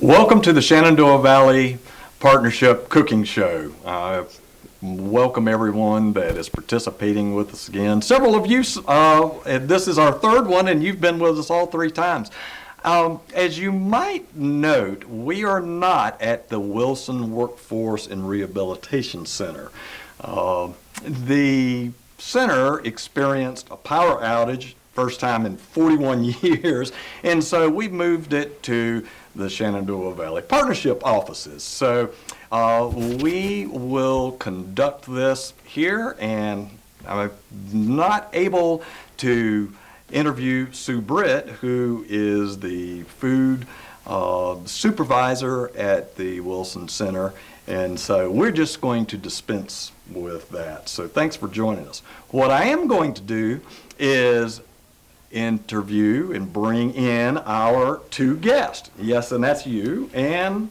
Welcome to the Shenandoah Valley Partnership Cooking Show. Welcome everyone that is participating with us again. Several of you, this is our third one, and you've been with us all three times. As you might note, we are not at the Wilson Workforce and Rehabilitation Center. The center experienced a power outage, first time in 41 years, and so we moved it to the Shenandoah Valley Partnership offices. So we will conduct this here, and I'm not able to interview Sue Britt, who is the food supervisor at the Wilson Center, and so we're just going to dispense with that. So thanks for joining us. What I am going to do is interview and bring in our two guests. Yes, and that's you and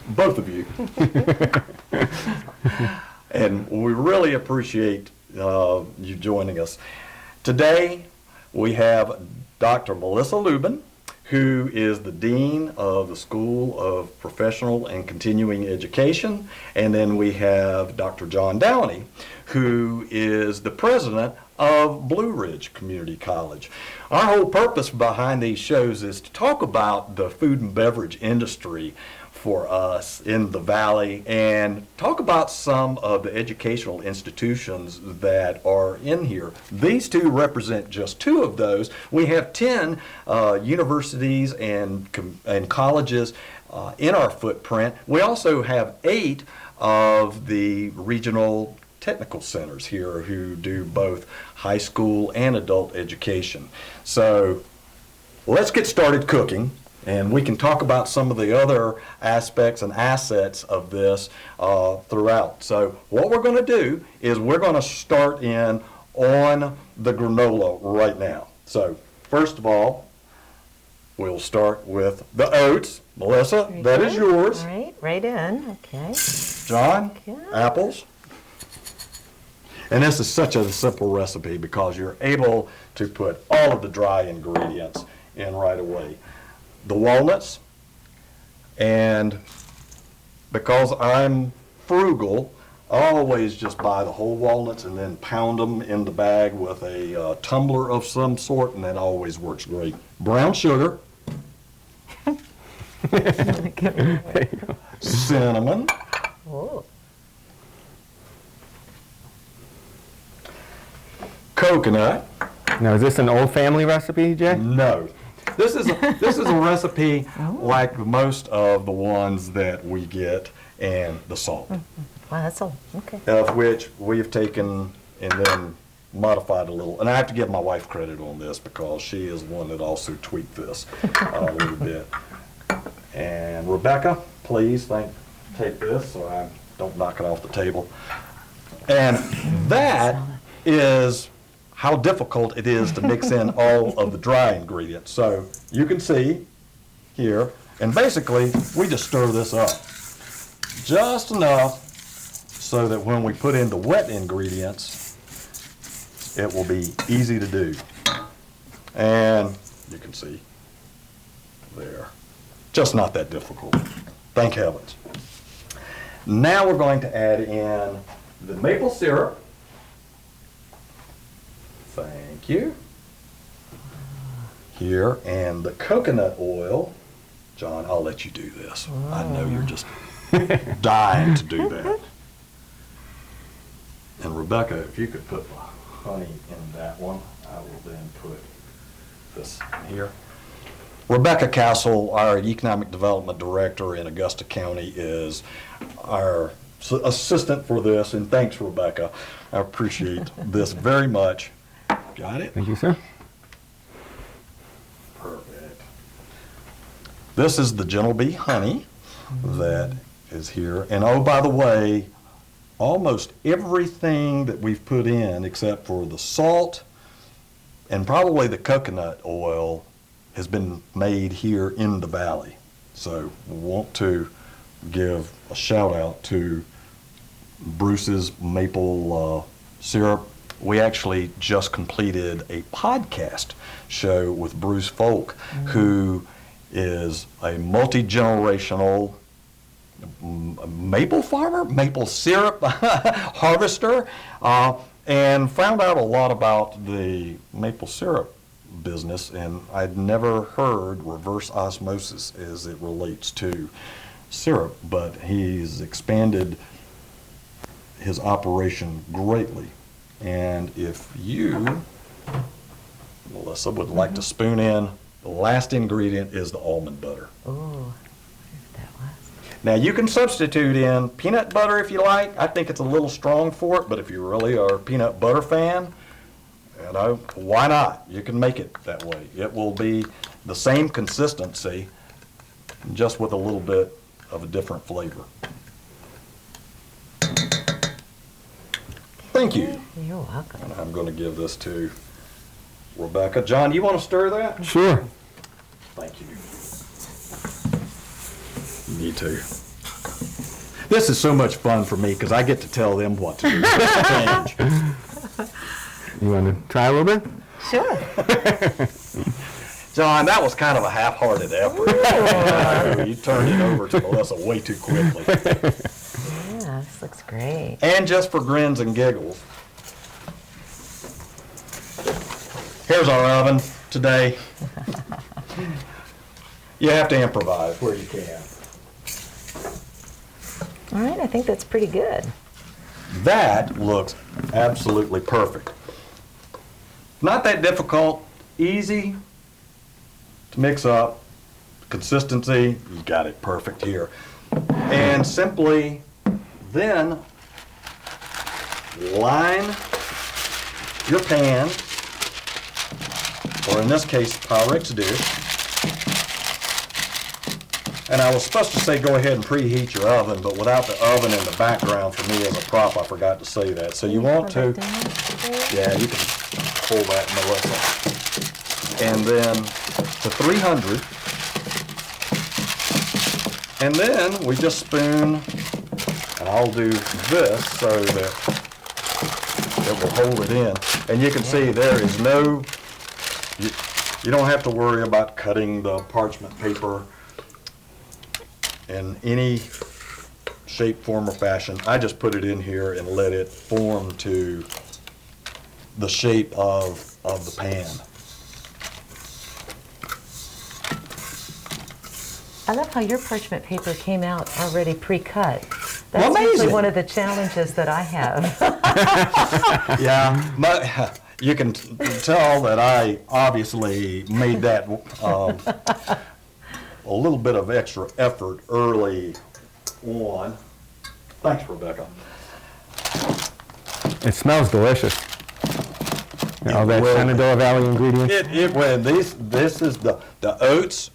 both of you. And we really appreciate you joining us. Today we have Dr. Melissa Lubin, who is the Dean of the School of Professional and Continuing Education. And then we have Dr. John Downey, who is the President of Blue Ridge Community College. Our whole purpose behind these shows is to talk about the food and beverage industry for us in the Valley and talk about some of the educational institutions that are in here. These two represent just two of those. We have 10 universities and colleges in our footprint. We also have 8 of the regional technical centers here who do both high school and adult education. So let's get started cooking, and we can talk about some of the other aspects and assets of this throughout. So what we're going to do is we're going to start in on the granola right now. So first of all, we'll start with the oats. Melissa, Very that good. is yours. All right in. Okay. John, Okay. apples. And this is such a simple recipe because you're able to put all of the dry ingredients in right away. The walnuts, and because I'm frugal, I always just buy the whole walnuts and then pound them in the bag with a tumbler of some sort, and that always works great. Brown sugar, cinnamon, Oh. coconut. Now, is this an old family recipe, Jay? No. This is a recipe like most of the ones that we get, and the salt, Wow, that's all. Okay. of which we have taken and then modified a little. And I have to give my wife credit on this because she is one that also tweaked this a little bit. And Rebecca, please take this so I don't knock it off the table. And that is how difficult it is to mix in all of the dry ingredients. So you can see here, and basically we just stir this up just enough so that when we put in the wet ingredients, it will be easy to do. And you can see there, just not that difficult, thank heavens. Now we're going to add in the maple syrup. Thank you. Here, and the coconut oil. John, I'll let you do this. I know you're just dying to do that. And Rebecca, if you could put the honey in that one, I will then put this in here. Rebecca Castle, our Economic Development Director in Augusta County, is our assistant for this, and thanks, Rebecca. I appreciate this very much. Got it? Thank you, sir. Perfect. This is the Gentle Bee honey that is here. And oh, by the way, almost everything that we've put in, except for the salt and probably the coconut oil, has been made here in the Valley. So we want to give a shout out to Bruce's maple syrup. We actually just completed a podcast show with Bruce Folk, who is a multi-generational maple farmer, maple syrup harvester, and found out a lot about the maple syrup business, and I'd never heard reverse osmosis as it relates to syrup, but he's expanded his operation greatly. And if you, Melissa, would like to spoon in, the last ingredient is the almond butter. Ooh, that was. Now, you can substitute in peanut butter if you like. I think it's a little strong for it, but if you really are a peanut butter fan, you know, why not? You can make it that way. It will be the same consistency, just with a little bit of a different flavor. Thank you. You're welcome. And I'm going to give this to Rebecca. John, you want to stir that? Sure. Thank you. Me too. This is so much fun for me because I get to tell them what to do. Change. You want to try a little bit? Sure. John, that was kind of a half-hearted effort. You turned it over to Melissa way too quickly. Yeah, this looks great. And just for grins and giggles, here's our oven today. You have to improvise where you can. All right, I think that's pretty good. That looks absolutely perfect. Not that difficult, easy to mix up. Consistency, you got it perfect here. And simply then line your pan, or in this case, Pyrex dish. And I was supposed to say go ahead and preheat your oven, but without the oven in the background for me as a prop, I forgot to say that. So you want to, yeah, you can pull that, Melissa. And then to 300. And then we just spoon, and I'll do this so that it will hold it in. And you can see there is no, you don't have to worry about cutting the parchment paper in any shape, form, or fashion. I just put it in here and let it form to the shape of the pan. I love how your parchment paper came out already pre-cut. That's Well, usually amazing. one of the challenges that I have. Yeah, you can tell that I obviously made that a little bit of extra effort early on. Thanks, Rebecca. It smells delicious. All that will. Shenandoah Valley ingredients. Well, this is the oats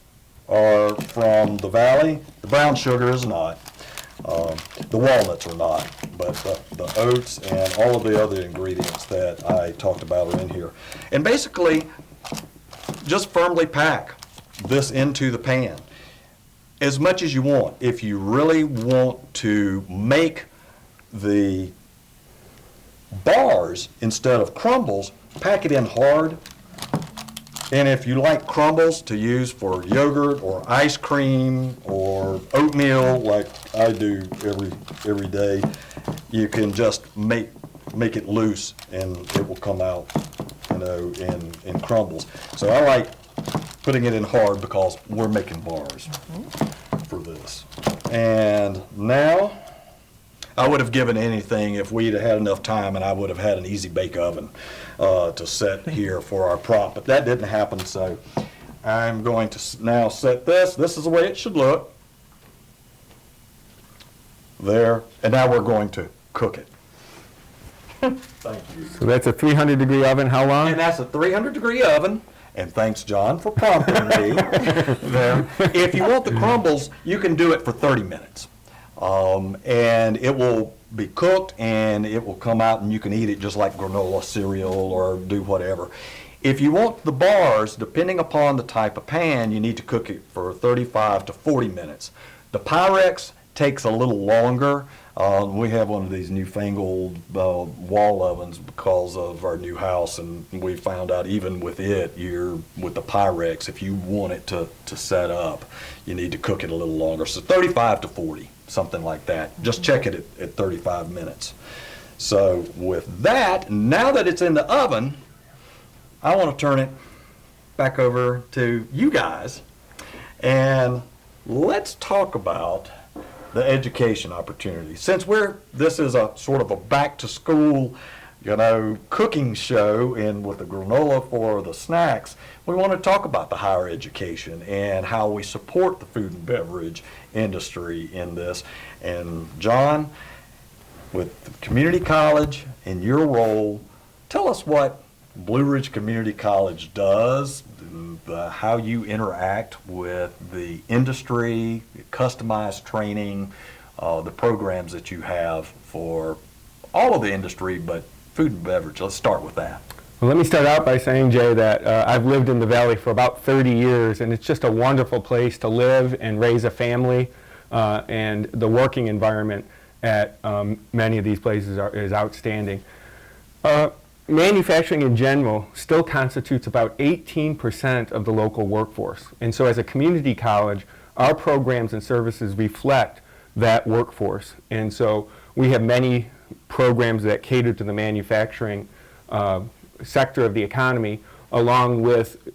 are from the valley. The brown sugar is not. The walnuts are not, but the oats and all of the other ingredients that I talked about are in here. And basically, just firmly pack this into the pan as much as you want. If you really want to make the bars instead of crumbles, pack it in hard. And if you like crumbles to use for yogurt or ice cream or oatmeal like I do every day, you can just make it loose and it will come out, you know, in crumbles. So I like putting it in hard because we're making bars for this. And now, I would have given anything if we'd had enough time, and I would have had an easy bake oven to set here for our prop, but that didn't happen, so I'm going to now set this. This is the way it should look. There, and now we're going to cook it. Thank you. So that's a 300-degree oven. How long? And that's a 300-degree oven. And thanks, John, for prompting me there. If you want the crumbles, you can do it for 30 minutes. And it will be cooked and it will come out and you can eat it just like granola cereal or do whatever. If you want the bars, depending upon the type of pan, you need to cook it for 35 to 40 minutes. The Pyrex takes a little longer. We have one of these newfangled wall ovens because of our new house, and we found out even with it, with the Pyrex, if you want it to set up, you need to cook it a little longer. So 35 to 40, something like that. Just check it at 35 minutes. So with that, now that it's in the oven, I want to turn it back over to you guys, and let's talk about the education opportunity. Since this is a sort of a back to school, cooking show, and with the granola for the snacks, we want to talk about the higher education and how we support the food and beverage industry in this. And John, with the community college and your role, tell us what Blue Ridge Community College does, how you interact with the industry, customized training, the programs that you have for all of the industry, but food and beverage. Let's start with that. Well, let me start out by saying, Jay, that I've lived in the Valley for about 30 years, and it's just a wonderful place to live and raise a family, and the working environment at many of these places is outstanding. Manufacturing in general still constitutes about 18% of the local workforce. And so as a community college, our programs and services reflect that workforce. And so we have many programs that cater to the manufacturing sector of the economy, along with,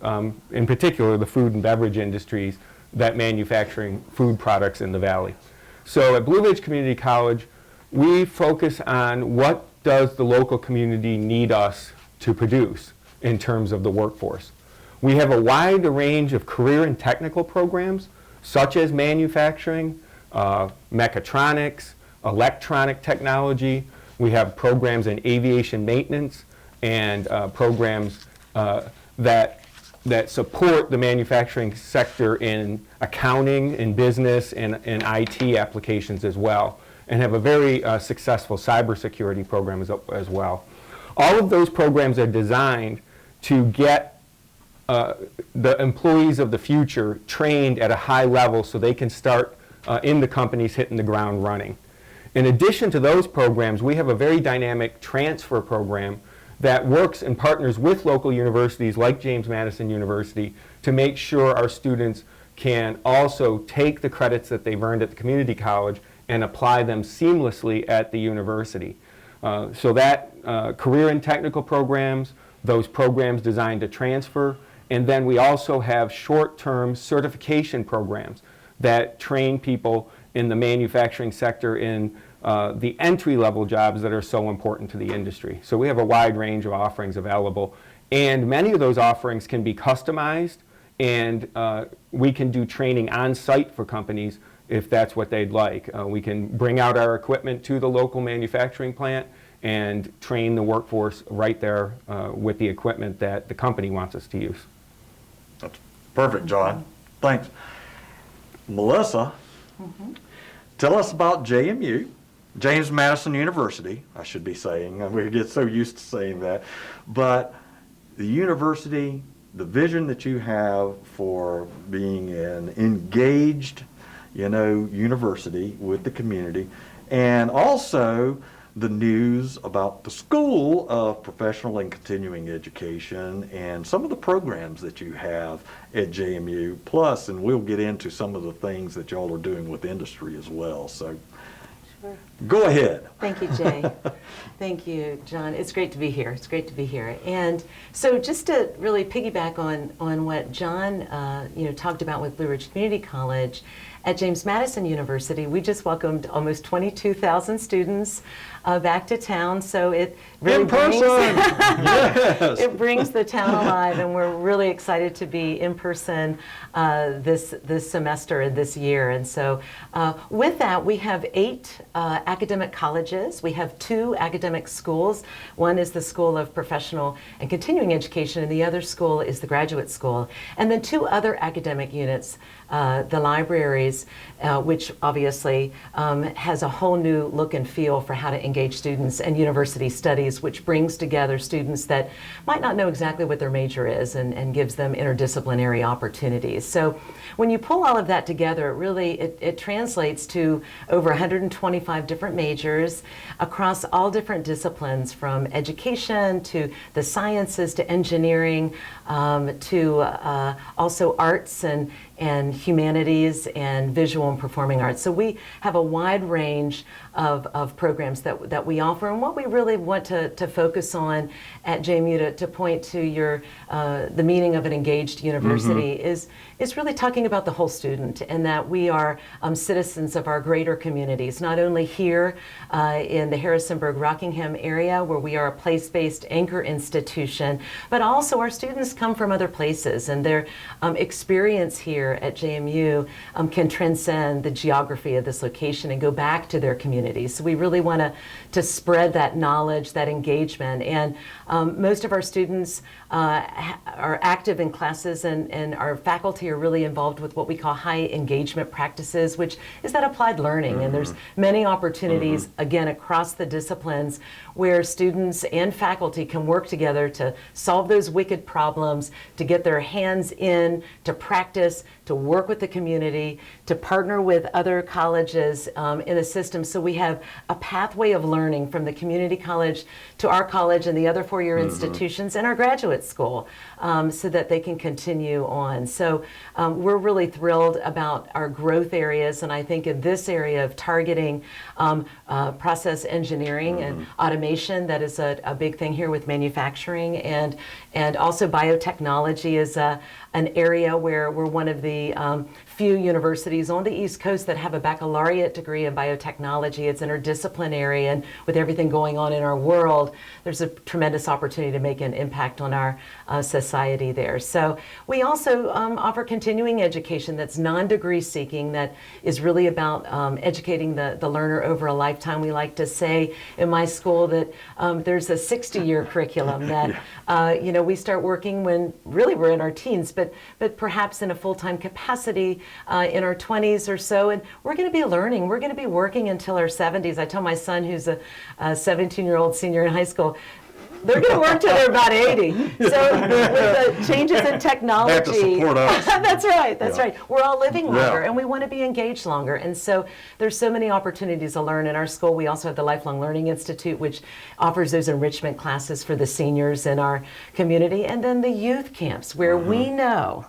in particular, the food and beverage industries that manufacturing food products in the Valley. So at Blue Ridge Community College, we focus on what does the local community need us to produce in terms of the workforce. We have a wide range of career and technical programs, such as manufacturing, mechatronics, electronic technology. We have programs in aviation maintenance and programs that support the manufacturing sector in accounting, in business, and in IT applications as well, and have a very successful cybersecurity program as well. All of those programs are designed to get the employees of the future trained at a high level so they can start in the companies hitting the ground running. In addition to those programs, we have a very dynamic transfer program that works and partners with local universities like James Madison University to make sure our students can also take the credits that they've earned at the community college and apply them seamlessly at the university. So that career and technical programs, those programs designed to transfer, and then we also have short-term certification programs that train people in the manufacturing sector in the entry-level jobs that are so important to the industry. So we have a wide range of offerings available, and many of those offerings can be customized, and we can do training on-site for companies if that's what they'd like. We can bring out our equipment to the local manufacturing plant and train the workforce right there with the equipment that the company wants us to use. That's perfect, John. Thanks. Melissa, tell us about JMU, James Madison University, I should be saying. We get so used to saying that. But the university, the vision that you have for being an engaged university with the community, and also the news about the School of Professional and Continuing Education and some of the programs that you have at JMU, plus, and we'll get into some of the things that y'all are doing with industry as well. So Sure. Go ahead. Thank you, Jay. Thank you, John. It's great to be here. It's great to be here. And so just to really piggyback on what John talked about with Blue Ridge Community College, at James Madison University, we just welcomed almost 22,000 students back to town. So it really Yes. it brings the town alive, and we're really excited to be in person this semester and this year. And so with that, we have 8 academic colleges. We have 2 academic schools. One is the School of Professional and Continuing Education, and the other school is the Graduate School. And then 2 other academic units, the libraries, which obviously has a whole new look and feel for how to engage students, and university studies, which brings together students that might not know exactly what their major is and gives them interdisciplinary opportunities. So when you pull all of that together, it translates to over 125 different majors across all different disciplines, from education to the sciences to engineering, to also arts and humanities and visual and performing arts. So we have a wide range of programs that we offer, and what we really want to focus on at JMU, to point to the meaning of an engaged university, is really talking about the whole student, and that we are citizens of our greater communities, not only here in the Harrisonburg-Rockingham area, where we are a place-based anchor institution, but also our students come from other places, and their experience here at JMU can transcend the geography of this location and go back to their communities. So we really want to spread that knowledge, that engagement, and most of our students are active in classes, and our faculty are really involved with what we call high engagement practices, which is that applied learning. And there's many opportunities, again, across the disciplines, where students and faculty can work together to solve those wicked problems, to get their hands in, to practice, to work with the community, to partner with other colleges in the system. So we have a pathway of learning from the community college to our college and the other four-year institutions and our graduate school, so that they can continue on. So we're really thrilled about our growth areas, and I think in this area of targeting process engineering and automation, that is a big thing here with manufacturing, and also biotechnology is an area where we're one of the few universities on the East Coast that have a baccalaureate degree in biotechnology. It's interdisciplinary, and with everything going on in our world, there's a tremendous opportunity to make an impact on our society there. So we also offer continuing education that's non-degree seeking, that is really about educating the learner over a lifetime. We like to say in my school that there's a 60-year curriculum that we start working when really we're in our teens, but perhaps in a full-time capacity in our 20s or so, and we're going to be learning. We're going to be working until our 70s. I tell my son, who's a 17-year-old senior in high school, they're going to work till they're about 80. So with the changes in technology, they have to support us. That's right. That's right. We're all living longer, and we want to be engaged longer. And so there's so many opportunities to learn in our school. We also have the Lifelong Learning Institute, which offers those enrichment classes for the seniors in our community, and then the youth camps, where we know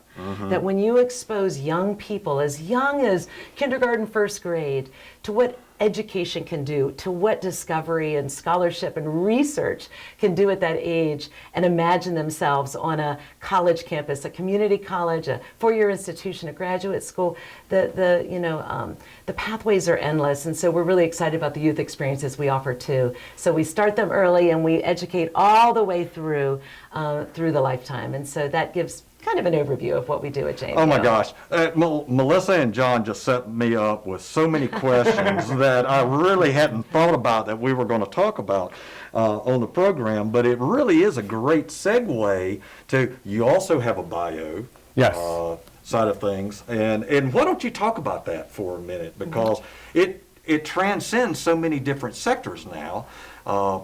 that when you expose young people, as young as kindergarten, first grade, to what education can do, to what discovery and scholarship and research can do at that age, and imagine themselves on a college campus, a community college, a four-year institution, a graduate school, the pathways are endless. And so we're really excited about the youth experiences we offer too. So we start them early, and we educate all the way through the lifetime. And so that gives kind of an overview of what we do at JMU. Oh my gosh. Melissa and John just set me up with so many questions that I really hadn't thought about that we were going to talk about on the program, but it really is a great segue to, you also have a bio side of things, and why don't you talk about that for a minute, because it transcends so many different sectors now,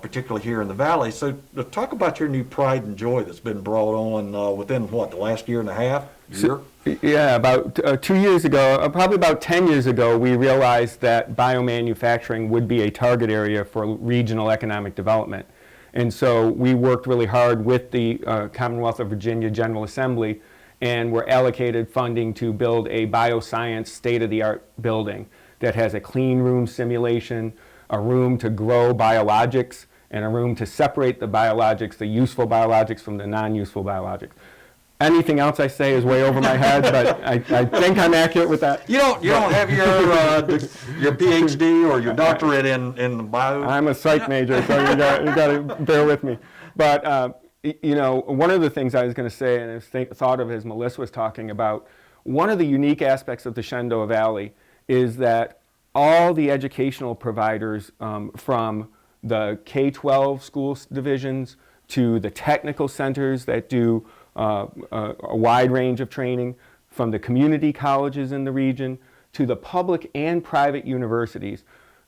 particularly here in the Valley. So talk about your new pride and joy that's been brought on within, the last year and a half? Yeah, about 2 years ago, probably about 10 years ago, we realized that biomanufacturing would be a target area for regional economic development. And so we worked really hard with the Commonwealth of Virginia General Assembly, and were allocated funding to build a bioscience state-of-the-art building that has a clean room simulation, a room to grow biologics, and a room to separate the biologics, the useful biologics from the non-useful biologics. Anything else I say is way over my head, but I think I'm accurate with that. You don't have your PhD or your doctorate in bio? I'm a psych major, so you got to bear with me. But one of the things I was going to say, and I thought of as Melissa was talking about, one of the unique aspects of the Shenandoah Valley is that all the educational providers from the K-12 school divisions to the technical centers that do a wide range of training, from the community colleges in the region to the public and private universities.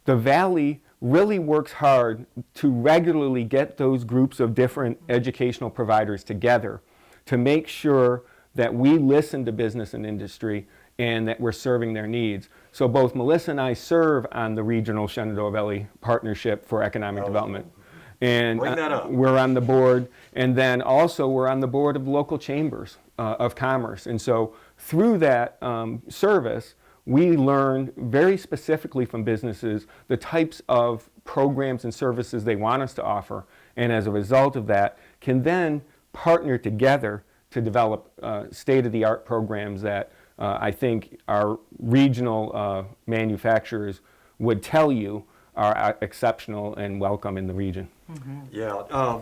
The Valley really works hard to regularly get those groups of different educational providers together to make sure that we listen to business and industry and that we're serving their needs. So both Melissa and I serve on the regional Shenandoah Valley Partnership for Economic Development. And Bring that up. we're on the board, and then also we're on the board of local chambers of commerce. And so through that service, we learn very specifically from businesses the types of programs and services they want us to offer, and as a result of that, can then partner together to develop state-of-the-art programs that I think our regional manufacturers would tell you are exceptional and welcome in the region. Mm-hmm. Yeah.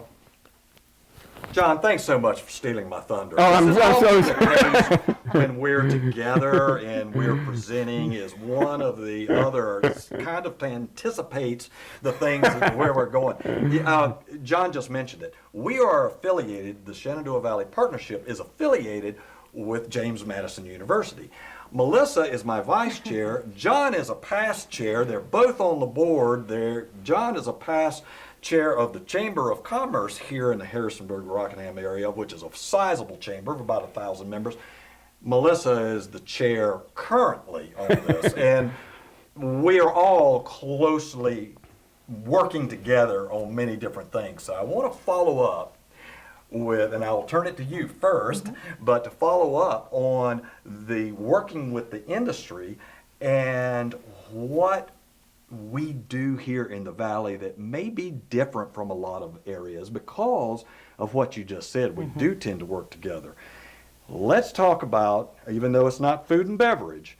John, thanks so much for stealing my thunder. Oh, I'm This is so always the case when we're together and we're presenting is one of the other kind of anticipates the things where we're going. John just mentioned it. We are affiliated, the Shenandoah Valley Partnership is affiliated with James Madison University. Melissa is my vice chair. John is a past chair. They're both on the board. John is a past chair of the Chamber of Commerce here in the Harrisonburg-Rockingham area, which is a sizable chamber of about 1,000 members. Melissa is the chair currently on this, and we are all closely working together on many different things. So I want to follow up with, and I'll turn it to you first, but to follow up on the working with the industry and what we do here in the Valley that may be different from a lot of areas because of what you just said. We do tend to work together. Let's talk about, even though it's not food and beverage,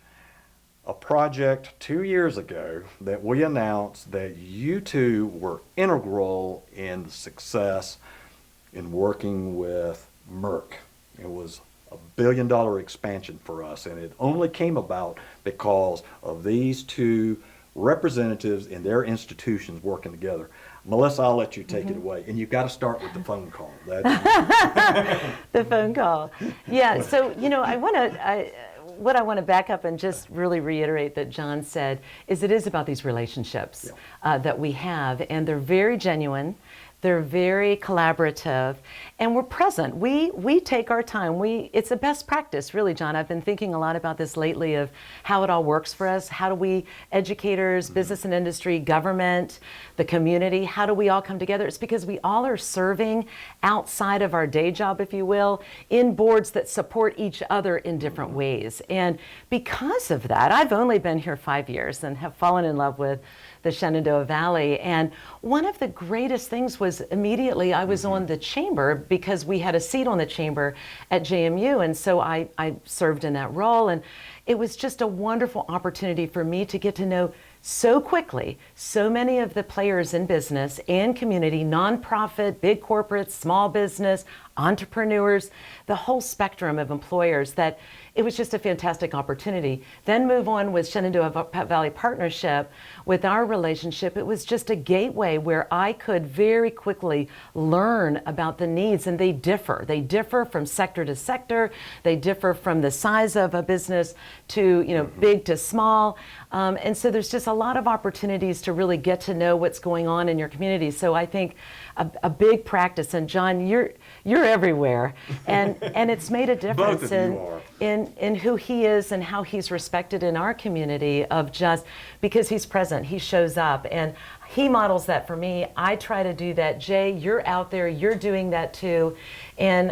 a project 2 years ago that we announced that you two were integral in the success in working with Merck. It was a $1 billion expansion for us, and it only came about because of these two representatives in their institutions working together. Melissa, I'll let you take it away, and you've got to start with the phone call. The phone call. Yeah, so, what I want to back up and just really reiterate that John said is it is about these relationships that we have, and they're very genuine. They're very collaborative, and we're present. We take our time. It's a best practice, really, John. I've been thinking a lot about this lately of how it all works for us. How do we, educators, business and industry, government, the community, how do we all come together? It's because we all are serving outside of our day job, if you will, in boards that support each other in different ways. And because of that, I've only been here 5 years and have fallen in love with the Shenandoah Valley. And one of the greatest things was immediately I was on the chamber because we had a seat on the chamber at JMU. And so I served in that role. And it was just a wonderful opportunity for me to get to know so quickly so many of the players in business and community, nonprofit, big corporates, small business, entrepreneurs, the whole spectrum of employers, that it was just a fantastic opportunity. Then move on with Shenandoah Valley Partnership. With our relationship, it was just a gateway where I could very quickly learn about the needs, and they differ. They differ from sector to sector. They differ from the size of a business to, big to small. And so there's just a lot of opportunities to really get to know what's going on in your community. So I think a big practice, and John, you're everywhere, and it's made a difference Both of you are. in who he is and how he's respected in our community, of just because he's present, he shows up, and he models that for me. I try to do that. Jay, you're out there, you're doing that too, and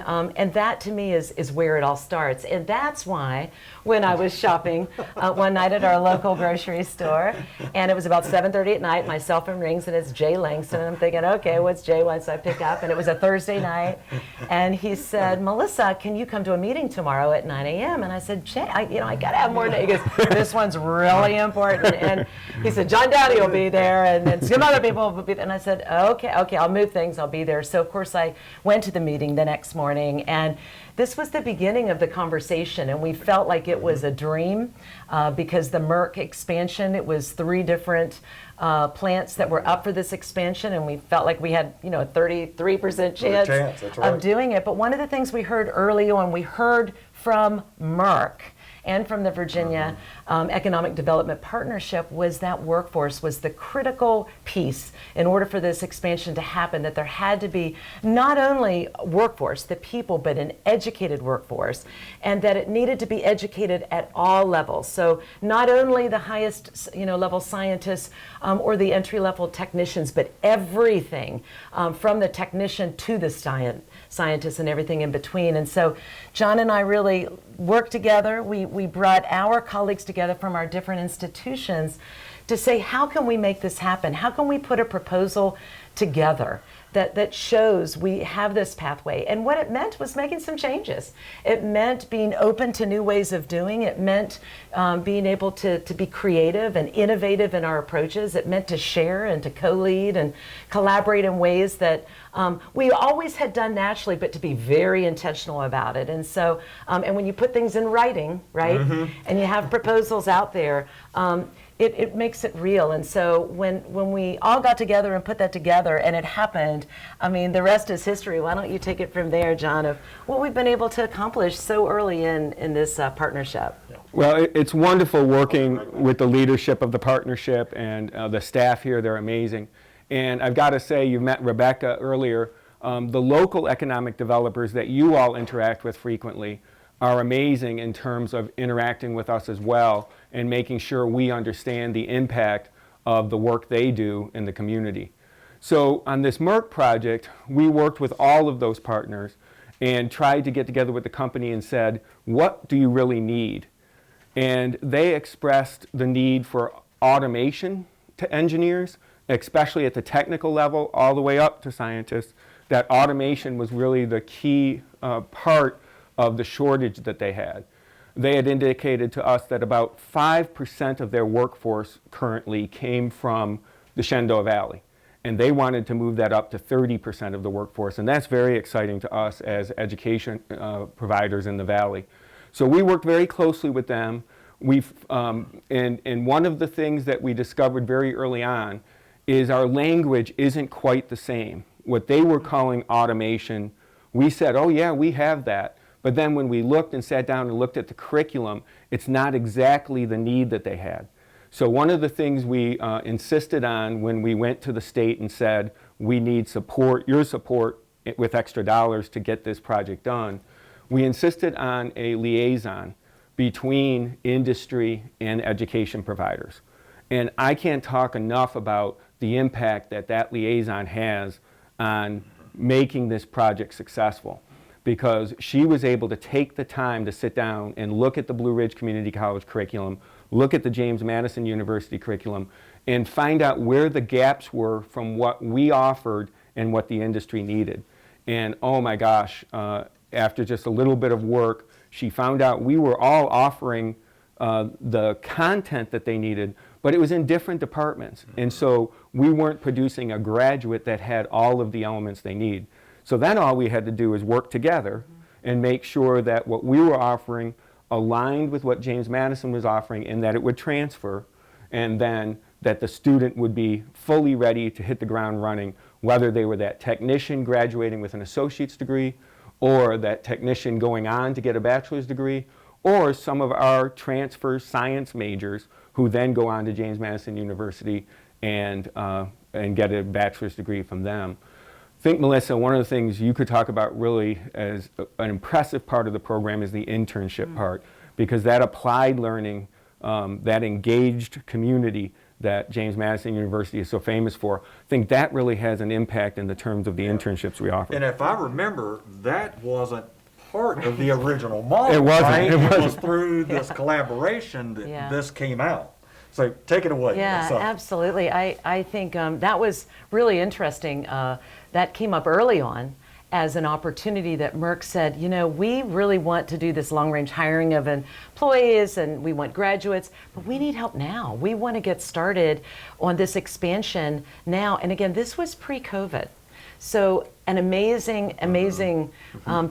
that to me is where it all starts. And that's why when I was shopping one night at our local grocery store, and it was about 7:30 at night, my cell phone rings and it's Jay Langston, and I'm thinking, okay, what's Jay wants I pick up? And it was a Thursday night, and he said, Melissa, can you come to a meeting tomorrow at 9 a.m.? And I said, Jay, I gotta have more. He goes, this one's really important. And he said, John Dowdy will be there, and Some other people will be there. And I said, okay, I'll move things. I'll be there. So, of course, I went to the meeting the next morning. And this was the beginning of the conversation. And we felt like it was a dream because the Merck expansion, it was 3 different plants that were up for this expansion. And we felt like we had, a 33% chance that's right. of doing it. But one of the things we heard early on, we heard from Merck and from the Virginia Economic Development Partnership was that workforce was the critical piece in order for this expansion to happen, that there had to be not only workforce, the people, but an educated workforce, and that it needed to be educated at all levels. So not only the highest level scientists or the entry-level technicians, but everything from the technician to the scientists and everything in between. And so John and I really worked together. We brought our colleagues together from our different institutions to say, how can we make this happen? How can we put a proposal together that shows we have this pathway? And what it meant was making some changes. It meant being open to new ways of doing. It meant being able to be creative and innovative in our approaches. It meant to share and to co-lead and collaborate in ways that we always had done naturally, but to be very intentional about it. And so, and when you put things in writing, right, and you have proposals out there, it makes it real. And so when we all got together and put that together and it happened, I mean, the rest is history. Why don't you take it from there, John, of what we've been able to accomplish so early in this partnership? Well, it's wonderful working with the leadership of the partnership and the staff here. They're amazing. And I've got to say, you met Rebecca earlier. The local economic developers that you all interact with frequently are amazing in terms of interacting with us as well and making sure we understand the impact of the work they do in the community. So on this Merck project, we worked with all of those partners and tried to get together with the company and said, what do you really need? And they expressed the need for automation to engineers, especially at the technical level, all the way up to scientists. That automation was really the key part of the shortage that they had. They had indicated to us that about 5% of their workforce currently came from the Shenandoah Valley, and they wanted to move that up to 30% of the workforce, and that's very exciting to us as education providers in the Valley. So we worked very closely with them. And one of the things that we discovered very early on is our language isn't quite the same. What they were calling automation, we said, oh yeah, we have that. But then when we looked and sat down and looked at the curriculum, it's not exactly the need that they had. So one of the things we insisted on when we went to the state and said, we need support, your support with extra dollars to get this project done, we insisted on a liaison between industry and education providers. And I can't talk enough about the impact that that liaison has on making this project successful, because she was able to take the time to sit down and look at the Blue Ridge Community College curriculum, look at the James Madison University curriculum, and find out where the gaps were from what we offered and what the industry needed. And oh my gosh, after just a little bit of work, she found out we were all offering the content that they needed, but it was in different departments. And so we weren't producing a graduate that had all of the elements they need. So then all we had to do is work together and make sure that what we were offering aligned with what James Madison was offering and that it would transfer, and then that the student would be fully ready to hit the ground running, whether they were that technician graduating with an associate's degree or that technician going on to get a bachelor's degree, or some of our transfer science majors who then go on to James Madison University and get a bachelor's degree from them. I think, Melissa, one of the things you could talk about really as an impressive part of the program is the internship part, because that applied learning, that engaged community that James Madison University is so famous for, I think that really has an impact in the terms of the internships we offer. And if I remember, that wasn't part of the original model, It wasn't. right? It wasn't. Was through this collaboration that this came out. So take it away. Yeah, So- absolutely. I think that was really interesting. That came up early on. as an opportunity that Merck said, you know, we really want to do this long-range hiring of employees and we want graduates, but we need help now. We want to get started on this expansion now. And again, this was pre-COVID. So an amazing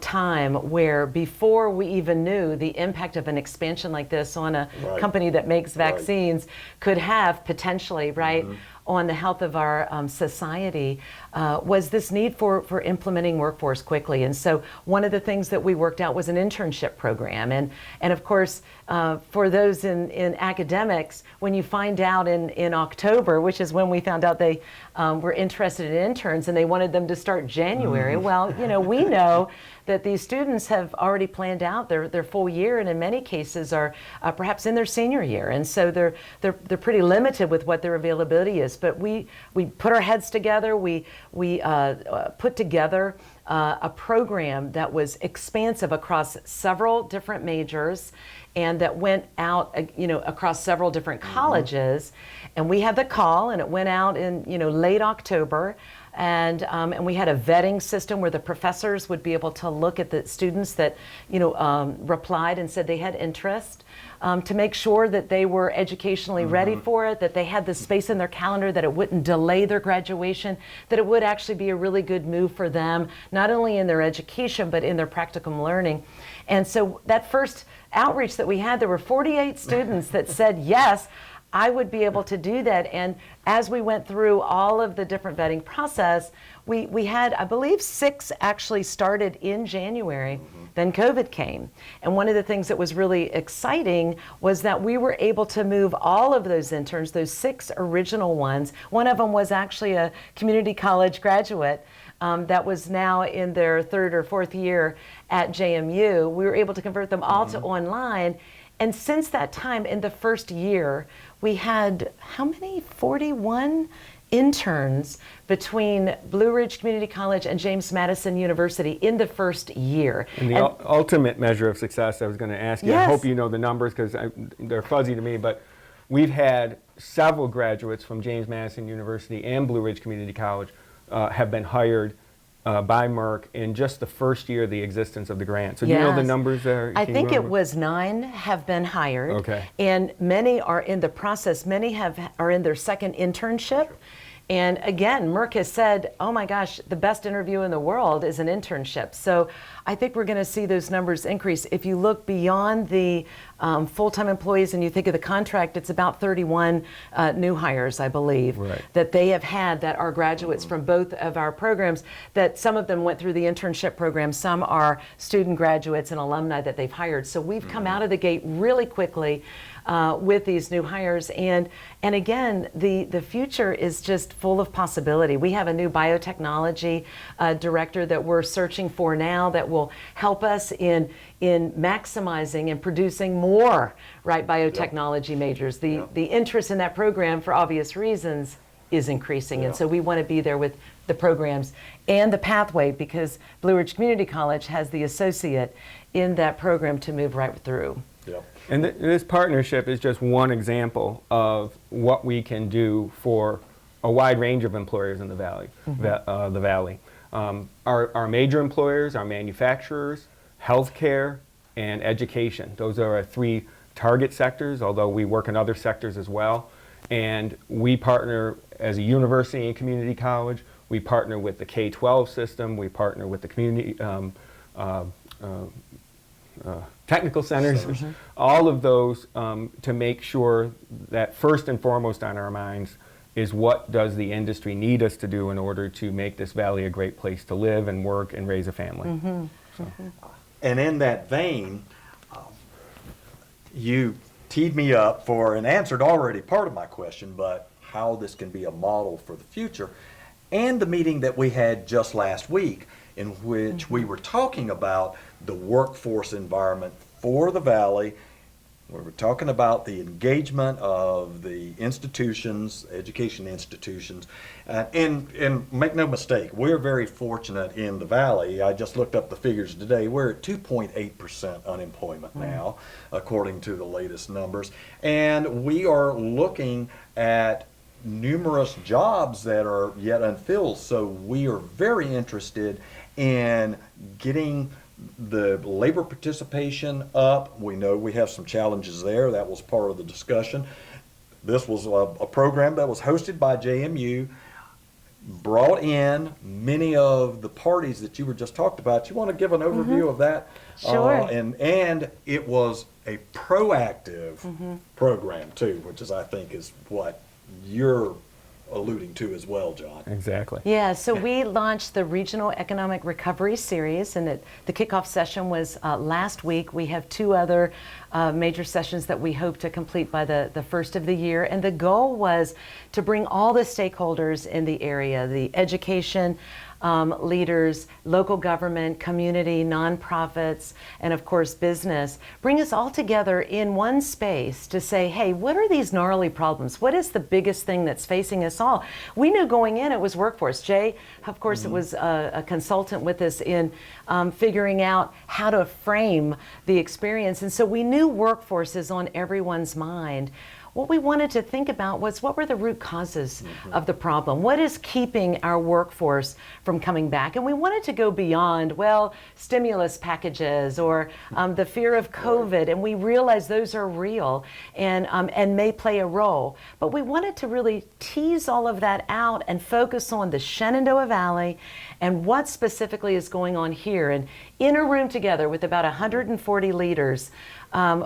time where before we even knew the impact of an expansion like this on a company that makes vaccines could have potentially, right, on the health of our society, was this need for implementing workforce quickly. And so one of the things that we worked out was an internship program. And of course, for those in academics, when you find out in October, which is when we found out they were interested in interns and they wanted them to start January, well, you know, we know that these students have already planned out their full year, and in many cases are perhaps in their senior year, and so they're pretty limited with what their availability is. But we put our heads together. We put together a program that was expansive across several different majors, and that went out, you know, across several different colleges. And we had the call, and it went out in, you know, late October. And we had a vetting system where the professors would be able to look at the students that, you know, replied and said they had interest, to make sure that they were educationally ready for it, that they had the space in their calendar, that it wouldn't delay their graduation, that it would actually be a really good move for them, not only in their education, but in their practicum learning. And so that first outreach that we had, there were 48 students that said, yes, I would be able to do that. And as we went through all of the different vetting process, we had, I believe, 6 actually started in January. Then COVID came. And one of the things that was really exciting was that we were able to move all of those interns, those 6 original ones. One of them was actually a community college graduate that was now in their 3rd or 4th year at JMU. We were able to convert them all to online. And since that time, in the first year, we had, how many? 41 interns between Blue Ridge Community College and James Madison University in the first year. And the ultimate measure of success, I was going to ask you, I hope you know the numbers because they're fuzzy to me, but we've had several graduates from James Madison University and Blue Ridge Community College have been hired by Merck in just the first year of the existence of the grant. So do you know the numbers there? I think it was 9 have been hired. Okay. And many are in the process. Many are in their second internship. And again, Merck has said, oh my gosh, the best interview in the world is an internship. So I think we're going to see those numbers increase. If you look beyond the full-time employees and you think of the contract, it's about 31 new hires, I believe, that they have had that are graduates from both of our programs, that some of them went through the internship program, some are student graduates and alumni that they've hired. So we've come out of the gate really quickly with these new hires. And again, the future is just full of possibility. We have a new biotechnology director that we're searching for now that will help us in maximizing and producing more biotechnology majors. The interest in that program, for obvious reasons, is increasing. And so we want to be there with the programs and the pathway, because Blue Ridge Community College has the associate in that program to move right through. And this partnership is just one example of what we can do for a wide range of employers in the Valley. The Valley. Our major employers, our manufacturers, healthcare, and education. Those are our 3 target sectors, although we work in other sectors as well. And we partner as a university and community college. We partner with the K-12 system. We partner with the community technical centers, all of those to make sure that first and foremost on our minds is what does the industry need us to do in order to make this valley a great place to live and work and raise a family. And in that vein, you teed me up for and answered already part of my question, but how this can be a model for the future. And the meeting that we had just last week, in which we were talking about the workforce environment for the Valley. We were talking about the engagement of the institutions, education institutions, and make no mistake, we're very fortunate in the Valley. I just looked up the figures today. We're at 2.8% unemployment now, according to the latest numbers, and we are looking at numerous jobs that are yet unfilled. So we are very interested in getting the labor participation up. We know we have some challenges there. That was part of the discussion. This was a program that was hosted by JMU, brought in many of the parties that you were just talked about. You want to give an overview of that? Sure. And it was a proactive program too, which is, I think, is what you're alluding to as well, John. Exactly. Yeah, so we launched the Regional Economic Recovery Series, and the kickoff session was last week. We have 2 other major sessions that we hope to complete by the first of the year. And the goal was to bring all the stakeholders in the area, the education leaders, local government, community, nonprofits, and of course business, bring us all together in one space to say, hey, what are these gnarly problems? What is the biggest thing that's facing us all? We knew going in it was workforce. Jay, of course, it was a consultant with us in figuring out how to frame the experience. And so we knew workforce is on everyone's mind. What we wanted to think about was, what were the root causes of the problem? What is keeping our workforce from coming back? And we wanted to go beyond, well, stimulus packages or the fear of COVID, and we realized those are real and may play a role. But we wanted to really tease all of that out and focus on the Shenandoah Valley and what specifically is going on here. And in a room together with about 140 leaders,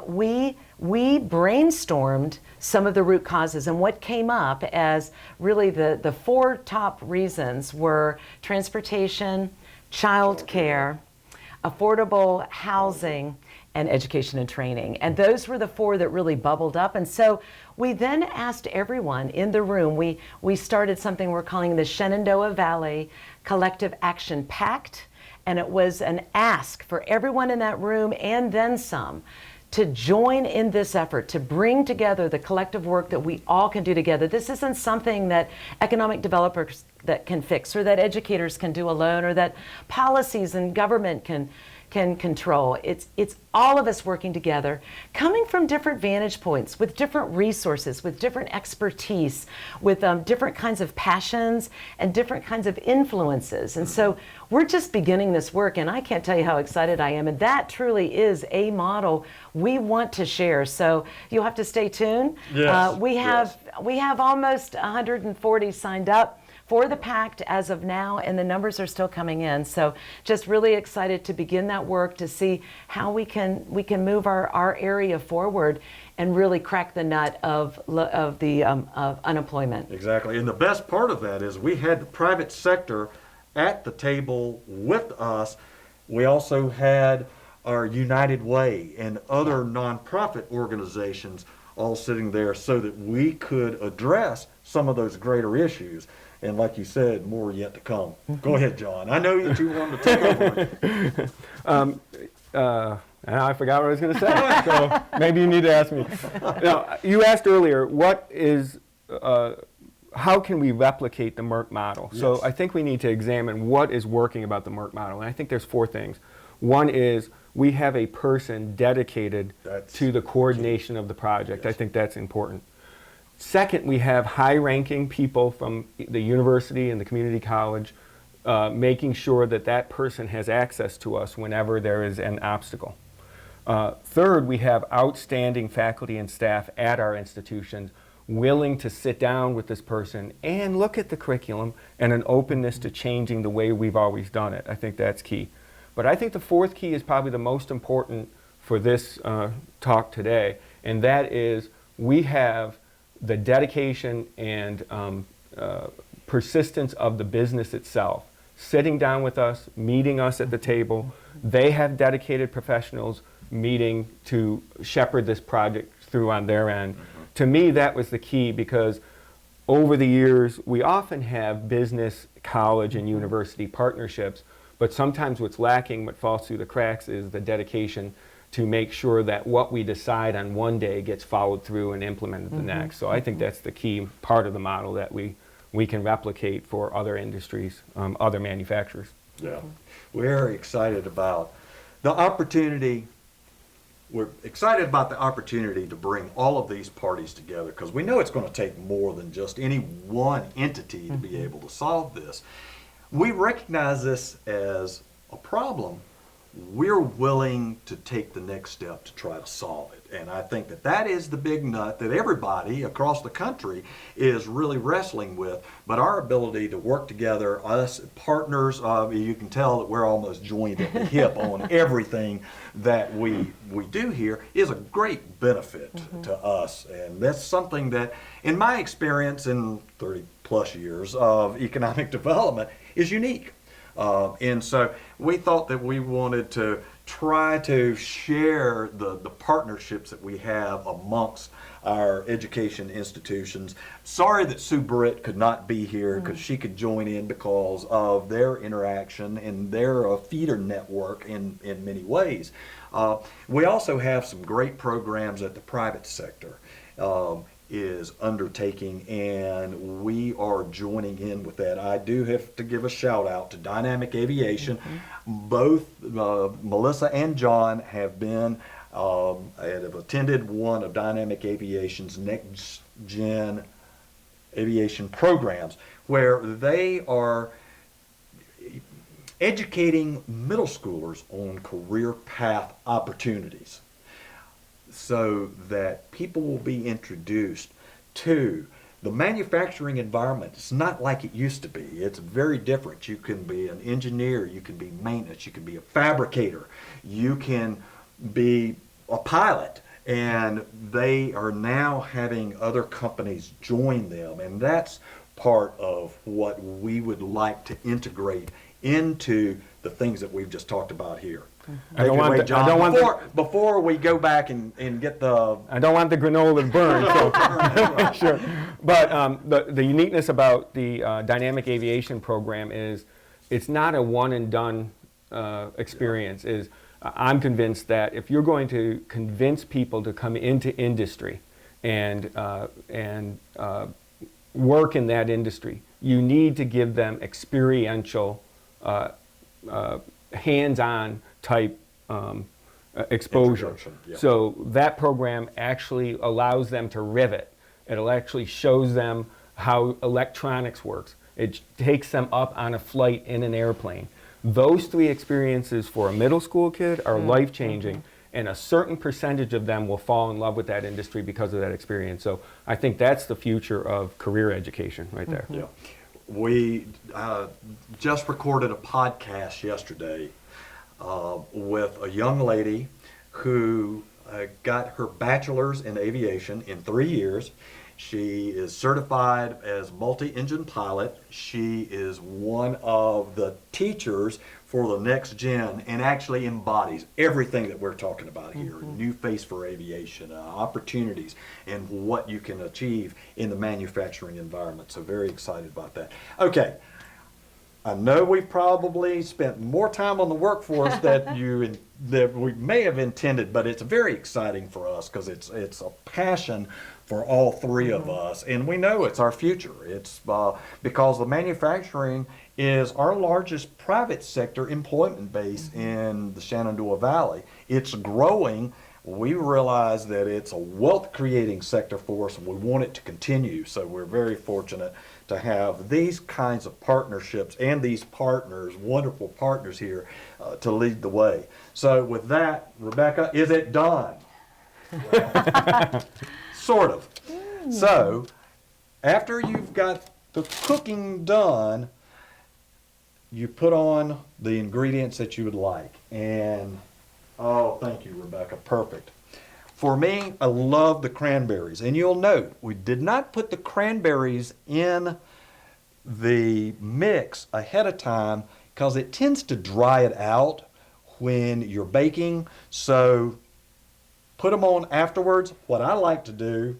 we brainstormed some of the root causes, and what came up as really the 4 top reasons were transportation, child care, affordable housing, and education and training. And those were the 4 that really bubbled up. And so we then asked everyone in the room, we started something we're calling the Shenandoah Valley Collective Action Pact, and it was an ask for everyone in that room and then some to join in this effort, to bring together the collective work that we all can do together. This isn't something that economic developers that can fix, or that educators can do alone, or that policies and government can control. It's all of us working together, coming from different vantage points, with different resources, with different expertise, with different kinds of passions and different kinds of influences. And so we're just beginning this work, and I can't tell you how excited I am. And that truly is a model we want to share. So you'll have to stay tuned. Yes, we have almost 140 signed up for the Pact as of now, and the numbers are still coming in. So just really excited to begin that work, to see how we can move our area forward and really crack the nut of unemployment. Exactly. And the best part of that is we had the private sector at the table with us. We also had our United Way and other nonprofit organizations all sitting there so that we could address some of those greater issues. And like you said, more yet to come. Go ahead, John. I know that you wanted to take over. I forgot what I was going to say, so maybe you need to ask me. Now, you asked earlier, how can we replicate the Merck model? Yes. So I think we need to examine what is working about the Merck model. And I think there's 4 things. One is we have a person dedicated to the coordination of the project. Yes. I think that's important. Second, we have high-ranking people from the university and the community college making sure that that person has access to us whenever there is an obstacle. Third, we have outstanding faculty and staff at our institutions willing to sit down with this person and look at the curriculum, and an openness to changing the way we've always done it. I think that's key. But I think the 4th key is probably the most important for this talk today, and that is we have the dedication and persistence of the business itself, sitting down with us, meeting us at the table. They have dedicated professionals meeting to shepherd this project through on their end. To me, that was the key, because over the years, we often have business, college, and university partnerships, but sometimes what's lacking, what falls through the cracks, is the dedication to make sure that what we decide on one day gets followed through and implemented the next. So I think that's the key part of the model that we can replicate for other industries, other manufacturers. Yeah, we're excited about the opportunity we're excited about the opportunity to bring all of these parties together because we know it's going to take more than just any one entity to be able to solve this. We recognize this as a problem. We're willing to take the next step to try to solve it. And I think that that is the big nut that everybody across the country is really wrestling with. But our ability to work together, us partners, you can tell that we're almost joined at the hip on everything that we do here, is a great benefit to us. And that's something that, in my experience in 30 plus years of economic development, is unique. And so we thought that we wanted to try to share the partnerships that we have amongst our education institutions. Sorry that Sue Britt could not be here because she could join in because of their interaction and their feeder network in many ways. We also have some great programs that the private sector is undertaking, and we are joining in with that. I do have to give a shout out to Dynamic Aviation. Both Melissa and John have been and have attended one of Dynamic Aviation's Next Gen Aviation programs, where they are educating middle schoolers on career path opportunities, so that people will be introduced to the manufacturing environment. It's not like it used to be. It's very different. You can be an engineer, you can be maintenance, you can be a fabricator, you can be a pilot, and they are now having other companies join them, and that's part of what we would like to integrate into the things that we've just talked about here. Before we go back and get the... I don't want the granola to burn, so sure. But the uniqueness about the Dynamic Aviation program is it's not a one and done experience. I'm convinced that if you're going to convince people to come into industry and work in that industry, you need to give them experiential, hands-on type exposure. Yeah. So that program actually allows them to rivet. It actually shows them how electronics works. It takes them up on a flight in an airplane. Those three experiences for a middle school kid are life-changing, and a certain percentage of them will fall in love with that industry because of that experience. So I think that's the future of career education right there. Yeah. We just recorded a podcast yesterday with a young lady who got her bachelor's in aviation in 3 years. She is certified as multi-engine pilot. She is one of the teachers for the Next Gen and actually embodies everything that we're talking about here. New face for aviation, opportunities, and what you can achieve in the manufacturing environment. So very excited about that. Okay. I know we probably spent more time on the workforce that we may have intended, but it's very exciting for us because it's a passion for all three of us, and we know it's our future. It's because the manufacturing is our largest private sector employment base in the Shenandoah Valley. It's growing. We realize that it's a wealth creating sector for us, and we want it to continue. So we're very fortunate to have these kinds of partnerships and these partners, wonderful partners here, to lead the way. So with that, Rebecca, is it done? Well, sort of. So after you've got the cooking done, you put on the ingredients that you would like. And, oh, thank you, Rebecca, perfect. For me, I love the cranberries. And you'll note, we did not put the cranberries in the mix ahead of time because it tends to dry it out when you're baking. So put them on afterwards. What I like to do,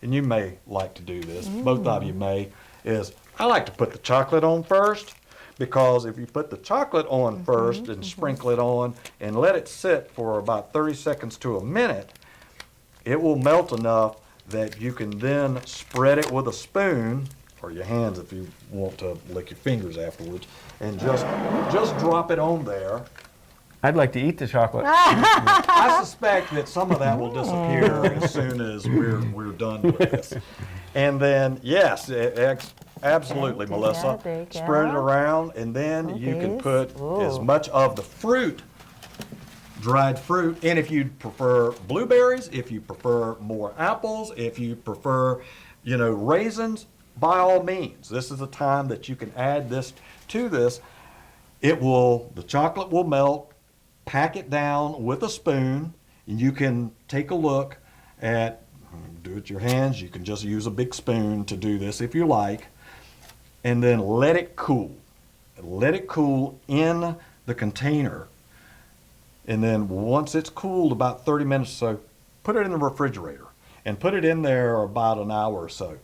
and you may like to do this, both of you may, is I like to put the chocolate on first, because if you put the chocolate on first and sprinkle it on and let it sit for about 30 seconds to a minute, it will melt enough that you can then spread it with a spoon, or your hands if you want to lick your fingers afterwards, and just drop it on there. I'd like to eat the chocolate. I suspect that some of that will disappear as soon as we're done with this. And then, yes, absolutely, Okay, Melissa. there you go. Spread it around, and then you can These. put as Ooh. much of the fruit, dried fruit, and if you prefer blueberries, if you prefer more apples, if you prefer, raisins, by all means, this is a time that you can add this to this. The chocolate will melt, pack it down with a spoon, and you can take a look at, do it with your hands, you can just use a big spoon to do this if you like, and then let it cool. Let it cool in the container, and then once it's cooled about 30 minutes or so, put it in the refrigerator, and put it in there about an hour or so.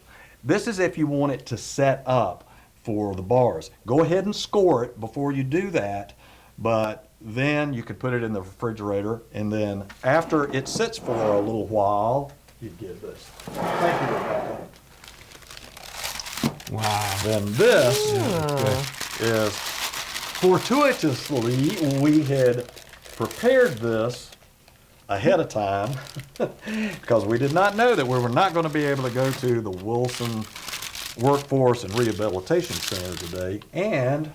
This is if you want it to set up for the bars. Go ahead and score it before you do that, but then you can put it in the refrigerator, and then after it sits for a little while, you get this. Thank you, Rebecca. Wow. Then this is, fortuitously, we had prepared this ahead of time because we did not know that we were not going to be able to go to the Wilson Workforce and Rehabilitation Center today. And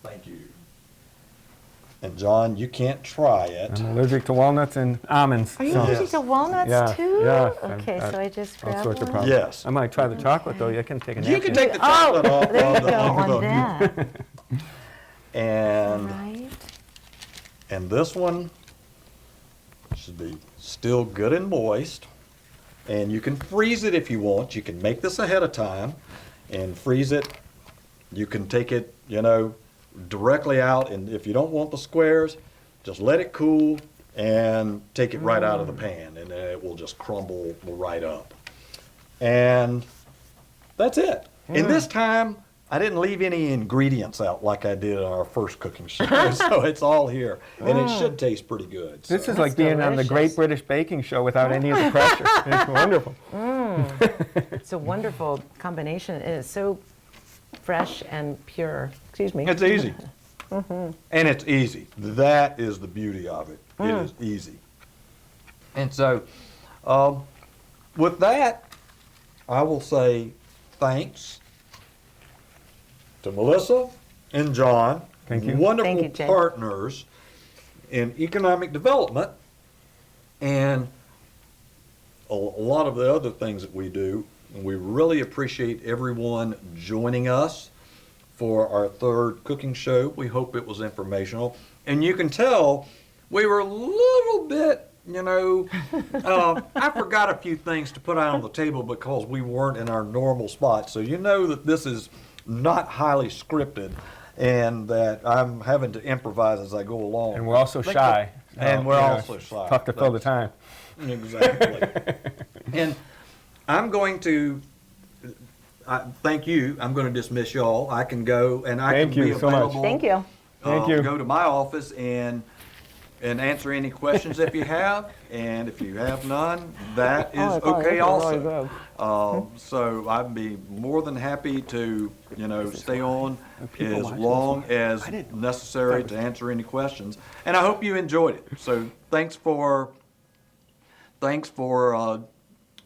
thank you. And John, you can't try it. I'm allergic to walnuts and almonds. Are you so- allergic to walnuts Yeah, too? yeah. Okay, so I just all grab sorts of one. problems. Yes. I might try the chocolate though. You can take a You napkin. can take the chocolate off There you of the go on envelope. that. And Right. And this one should be still good and moist. And you can freeze it if you want. You can make this ahead of time and freeze it. You can take it, directly out. And if you don't want the squares, just let it cool and take it right out of the pan. And then it will just crumble right up. And that's it. And this time, I didn't leave any ingredients out like I did on our first cooking show. So it's all here. And it should taste pretty good. This so. is like being on the delicious. Great British Baking Show without any of the pressure. It's wonderful. It's a wonderful combination. And it's so fresh and pure. Excuse me. It's easy. And it's easy. That is the beauty of it. It is easy. And so, with that, I will say thanks to Melissa and John. Thank you. Wonderful Thank you, Jay. partners in economic development and a lot of the other things that we do. And we really appreciate everyone joining us for our third cooking show. We hope it was informational. And you can tell we were a little bit, I forgot a few things to put out on the table because we weren't in our normal spot. So you know that this is not highly scripted and that I'm having to improvise as I go along. And we're also shy. And we're You know, also it's shy. Tough to fill the time. Exactly. And I'm going to thank you. I'm going to dismiss y'all. I can go and I Thank can be you so much. available. Thank you. Thank you. Go to my office and answer any questions if you have, and if you have none, that is okay also. So I'd be more than happy to, stay on as long as necessary to answer any questions. And I hope you enjoyed it. So thanks for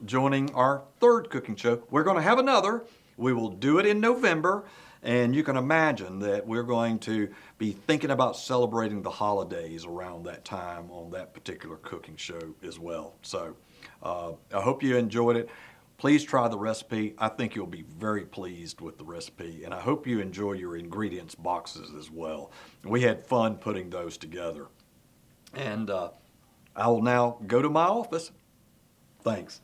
joining our third cooking show. We're going to have another. We will do it in November. And you can imagine that we're going to be thinking about celebrating the holidays around that time on that particular cooking show as well. So I hope you enjoyed it. Please try the recipe. I think you'll be very pleased with the recipe. And I hope you enjoy your ingredients boxes as well. We had fun putting those together. And I will now go to my office. Thanks.